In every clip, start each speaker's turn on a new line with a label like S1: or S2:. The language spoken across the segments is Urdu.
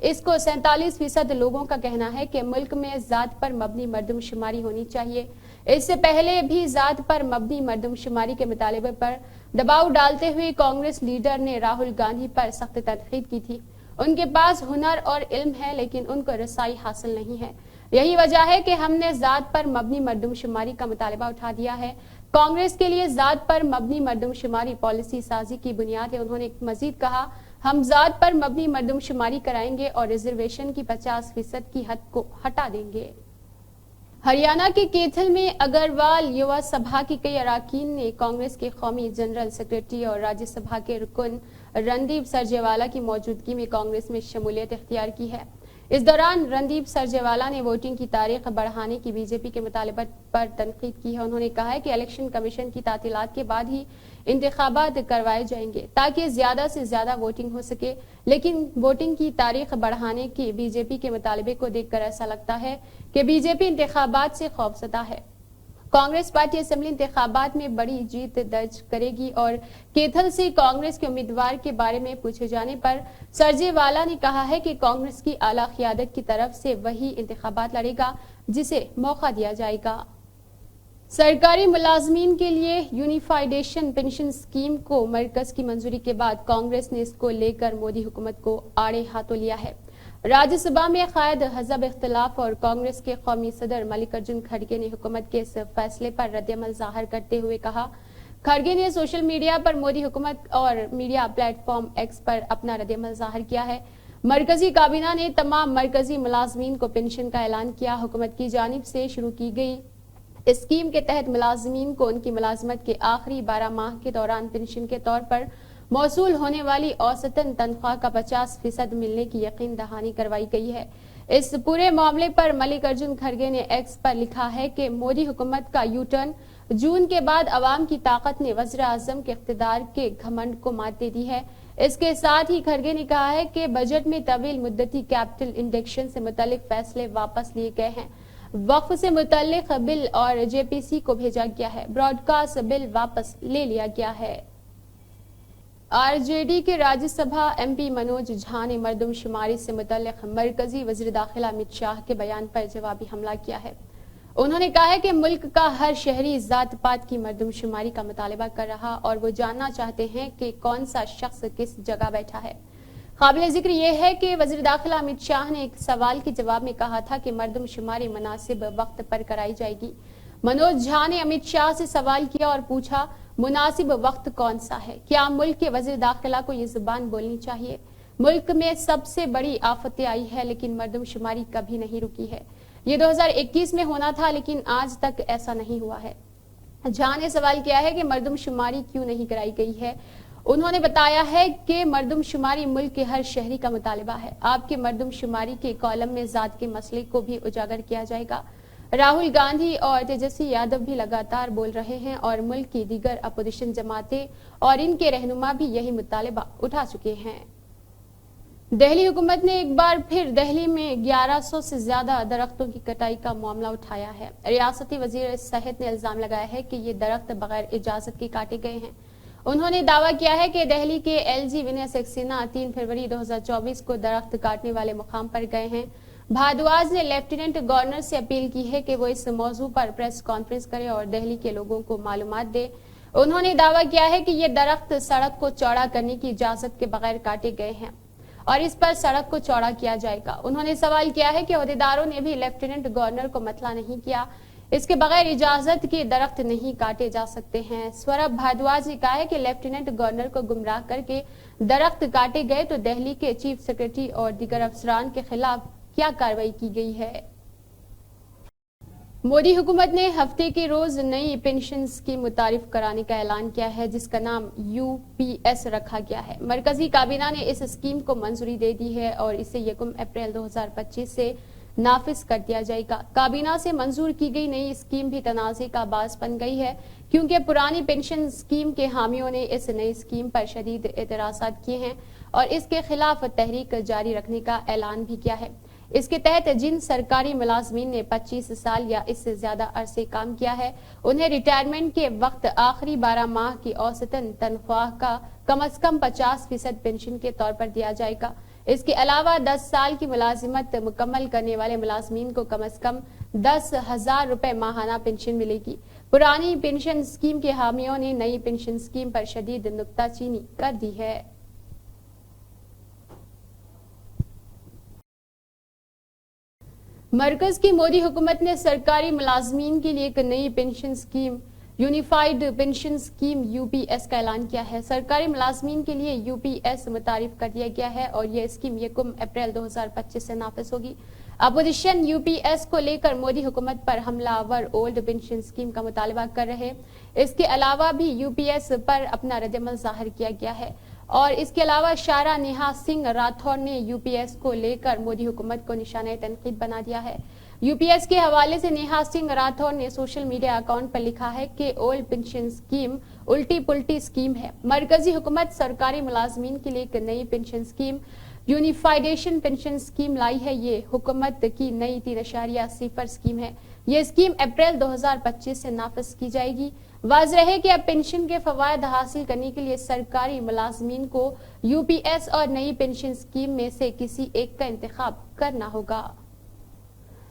S1: اس کو 47% لوگوں کا کہنا ہے کہ ملک میں ذات پر مبنی مردم شماری ہونی چاہیے۔ اس سے پہلے بھی ذات پر مبنی مردم شماری کے مطالبے پر دباؤ ڈالتے ہوئے کانگریس لیڈر نے راہل گاندھی پر سخت تنقید کی تھی۔ ان کے پاس ہنر اور علم ہے لیکن ان کو رسائی حاصل نہیں ہے، یہی وجہ ہے کہ ہم نے ذات پر مبنی مردم شماری کا مطالبہ اٹھا دیا ہے۔ کانگریس کے لیے ذات پر مبنی مردم شماری پالیسی سازی کی بنیاد ہے۔ انہوں نے مزید کہا، ہم ذات پر مبنی مردم شماری کرائیں گے اور ریزرویشن کی 50% کی حد کو ہٹا دیں گے۔ ہریانہ کے کیتھل میں اگروال یووا سبھا کے کئی اراکین نے کانگریس کے قومی جنرل سیکرٹری اور راجیہ سبھا کے رکن رندیپ سرجیوالا کی موجودگی میں کانگریس میں شمولیت اختیار کی ہے۔ اس دوران رندیپ سرجیوالا نے ووٹنگ کی تاریخ بڑھانے کی بی جے پی کے مطالبہ پر تنقید کی ہے۔ انہوں نے کہا ہے کہ الیکشن کمیشن کی تعطیلات کے بعد ہی انتخابات کروائے جائیں گے تاکہ زیادہ سے زیادہ ووٹنگ ہو سکے، لیکن ووٹنگ کی تاریخ بڑھانے کے بی جے پی کے مطالبے کو دیکھ کر ایسا لگتا ہے کہ بی جے پی انتخابات سے خوفزدہ ہے۔ کانگریس پارٹی اسمبلی انتخابات میں بڑی جیت درج کرے گی اور کیتھل سے کانگریس کے امیدوار کے بارے میں پوچھے جانے پر سرجیوالا نے کہا ہے کہ کانگریس کی اعلیٰ قیادت کی طرف سے وہی انتخابات لڑے گا جسے موقع دیا جائے گا۔ سرکاری ملازمین کے لیے یونیفائیڈیشن پنشن اسکیم کو مرکز کی منظوری کے بعد کانگریس نے اس کو لے کر مودی حکومت کو آڑے ہاتھوں لیا ہے۔ راجیہ سبھا میں قائد حزب اختلاف اور کانگریس کے قومی صدر ملک ارجن کھڑگے نے حکومت کے اس فیصلے پر رد عمل ظاہر کرتے ہوئے کہا، کھڑگے نے سوشل میڈیا پر مودی حکومت اور میڈیا پلیٹ فارم ایکس پر اپنا رد عمل ظاہر کیا ہے۔ مرکزی کابینہ نے تمام مرکزی ملازمین کو پنشن کا اعلان کیا۔ حکومت کی جانب سے شروع کی گئی اسکیم کے تحت ملازمین کو ان کی ملازمت کے آخری 12 ماہ کے دوران پنشن کے طور پر موصول ہونے والی اوسطاً تنخواہ کا 50% ملنے کی یقین دہانی کروائی گئی ہے۔ اس پورے معاملے پر ملک ارجن کھڑگے نے ایکس پر لکھا ہے کہ مودی حکومت کا یو ٹرن جون کے بعد عوام کی طاقت نے وزیر اعظم کے اقتدار کے گھمنڈ کو مات دے دی ہے۔ اس کے ساتھ ہی کھڑگے نے کہا ہے کہ بجٹ میں طویل مدتی کیپٹل انڈیکشن سے متعلق فیصلے واپس لیے گئے ہیں، وقف سے متعلق بل اور جے پی سی کو بھیجا گیا ہے، براڈ کاسٹ بل واپس لے لیا گیا ہے۔ آر جے ڈی کے راجیہ سبھا ایم پی منوج جھا نے مردم شماری سے متعلق مرکزی وزیر داخلہ امت شاہ کے بیان پر جوابی حملہ کیا ہے۔ انہوں نے کہا ہے کہ ملک کا ہر شہری ذات پات کی مردم شماری کا مطالبہ کر رہا اور وہ جاننا چاہتے ہیں کہ کون سا شخص کس جگہ بیٹھا ہے۔ قابل ذکر یہ ہے کہ وزیر داخلہ امت شاہ نے ایک سوال کے جواب میں کہا تھا کہ مردم شماری مناسب وقت پر کرائی جائے گی۔ منوج جھا نے امت شاہ سے سوال کیا اور پوچھا، مناسب وقت کون سا ہے؟ کیا ملک کے وزیر داخلہ کو یہ زبان بولنی چاہیے؟ ملک میں سب سے بڑی آفتیں آئی ہے لیکن مردم شماری کبھی نہیں رکی ہے۔ یہ 2021 میں ہونا تھا لیکن آج تک ایسا نہیں ہوا ہے۔ جھا نے سوال کیا ہے کہ مردم شماری کیوں نہیں کرائی گئی ہے۔ انہوں نے بتایا ہے کہ مردم شماری ملک کے ہر شہری کا مطالبہ ہے۔ آپ کے مردم شماری کے کالم میں ذات کے مسئلے کو بھی اجاگر کیا جائے گا۔ راہل گاندھی اور تیجسوی یادو بھی لگاتار بول رہے ہیں اور ملک کی دیگر اپوزیشن جماعتیں اور ان کے رہنما بھی یہی مطالبہ اٹھا چکے ہیں۔ دہلی حکومت نے ایک بار پھر دہلی میں 1100 سے زیادہ درختوں کی کٹائی کا معاملہ اٹھایا ہے۔ ریاستی وزیر صحت نے الزام لگایا ہے کہ یہ درخت بغیر اجازت کے کاٹے گئے ہیں۔ انہوں نے دعویٰ کیا ہے کہ دہلی کے ایل جی ونیا سکسینہ 3 فروری 2024 کو درخت کاٹنے والے مقام پر گئے ہیں۔ بھاردواج نے لیفٹیننٹ گورنر سے اپیل کی ہے کہ وہ اس موضوع پر پریس کانفرنس کرے اور دہلی کے لوگوں کو معلومات دے۔ انہوں نے دعویٰ کیا ہے کہ یہ درخت سڑک کو چوڑا کرنے کی اجازت کے بغیر کاٹے گئے ہیں اور اس پر سڑک کو چوڑا کیا جائے گا۔ انہوں نے سوال کیا ہے کہ عہدیداروں نے بھی لیفٹیننٹ گورنر کو مطلع نہیں کیا، اس کے بغیر اجازت کے درخت نہیں کاٹے جا سکتے ہیں۔ سوربھ بھاردواج نے کہا ہے کہ لیفٹیننٹ گورنر کو گمراہ کر کے درخت کاٹے گئے تو دہلی کے چیف سیکرٹری اور دیگر افسران کے خلاف کیا کارروائی کی گئی ہے۔ مودی حکومت نے ہفتے کے روز نئی پنشن اسکیم متعارف کرانے کا اعلان کیا ہے جس کا نام یو پی ایس رکھا گیا ہے۔ مرکزی کابینہ نے اس اسکیم کو منظوری دے دی ہے اور اسے 1 اپریل 2025 سے نافذ کر دیا جائے گا۔ کابینہ سے منظور کی گئی نئی اسکیم بھی تنازع کا باعث بن گئی ہے کیونکہ پرانی پنشن اسکیم کے حامیوں نے اس نئی اسکیم پر شدید اعتراضات کیے ہیں اور اس کے خلاف تحریک جاری رکھنے کا اعلان بھی کیا ہے۔ اس کے تحت جن سرکاری ملازمین نے 25 سال یا اس سے زیادہ عرصے کام کیا ہے انہیں ریٹائرمنٹ کے وقت آخری 12 ماہ کی اوسطاً تنخواہ کا کم از کم 50% پنشن کے طور پر دیا جائے گا۔ اس کے علاوہ 10 سال کی ملازمت مکمل کرنے والے ملازمین کو کم از کم 10,000 روپے ماہانہ پنشن ملے گی۔ پرانی پنشن اسکیم کے حامیوں نے نئی پنشن اسکیم پر شدید نکتہ چینی کر دی ہے۔ مرکز کی مودی حکومت نے سرکاری ملازمین کے لیے ایک نئی pension scheme unified pension scheme UPS کا اعلان کیا ہے۔ سرکاری ملازمین کے لیے UPS متعارف کر دیا گیا ہے اور یہ اسکیم 1 اپریل 2025 سے نافذ ہوگی۔ اپوزیشن UPS کو لے کر مودی حکومت پر حملہ آور اولڈ پنشن اسکیم کا مطالبہ کر رہے۔ اس کے علاوہ بھی UPS پر اپنا ردعمل ظاہر کیا گیا ہے اور اس کے علاوہ شارا نیہا سنگھ راتھور نے UPS کو لے کر مودی حکومت کو نشانہ تنقید بنا دیا ہے۔ UPS کے حوالے سے نیہا سنگھ راتھور نے سوشل میڈیا اکاؤنٹ پر لکھا ہے کہ اولڈ پنشن اسکیم الٹی پلٹی اسکیم ہے۔ مرکزی حکومت سرکاری ملازمین کے لیے ایک نئی پنشن اسکیم یونیفائیڈیشن پنشن اسکیم لائی ہے۔ یہ حکومت کی نئی 3.0 اسکیم ہے۔ یہ اسکیم اپریل 2025 سے نافذ کی جائے گی۔ واضح ہے کہ اب پنشن کے فوائد حاصل کرنے کے لیے سرکاری ملازمین کو UPS اور نئی پنشن اسکیم میں سے کسی ایک کا انتخاب کرنا ہوگا۔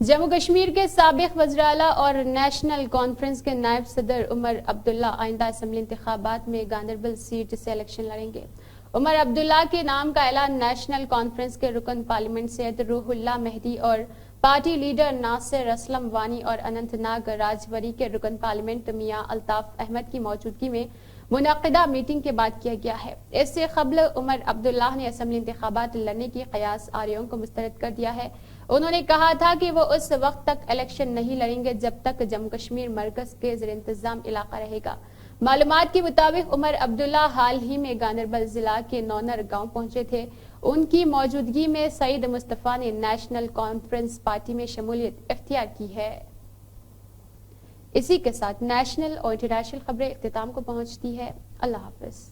S1: جموں کشمیر کے سابق وزراء اور نیشنل کانفرنس کے نائب صدر عمر عبداللہ آئندہ اسمبلی انتخابات میں گاندربل سیٹ سے الیکشن لڑیں گے۔ عمر عبداللہ کے نام کا اعلان نیشنل کانفرنس کے رکن پارلیمنٹ سید روح اللہ مہدی اور پارٹی لیڈر ناصر اسلم وانی اور اننت ناگ راجوری کے رکن پارلیمنٹ میاں الطاف احمد کی موجودگی میں منعقدہ میٹنگ کے بعد کیا گیا ہے۔ اس سے قبل عمر عبداللہ نے اسمبلی انتخابات لڑنے کی قیاس آریوں کو مسترد کر دیا ہے۔ انہوں نے کہا تھا کہ وہ اس وقت تک الیکشن نہیں لڑیں گے جب تک جموں کشمیر مرکز کے زیر انتظام علاقہ رہے گا۔ معلومات کے مطابق عمر عبداللہ حال ہی میں گاندربل ضلع کے نونر گاؤں پہنچے تھے۔ ان کی موجودگی میں سعید مصطفیٰ نے نیشنل کانفرنس پارٹی میں شمولیت اختیار کی ہے۔ اسی کے ساتھ نیشنل اور انٹرنیشنل خبریں اختتام کو پہنچتی ہے۔ اللہ حافظ۔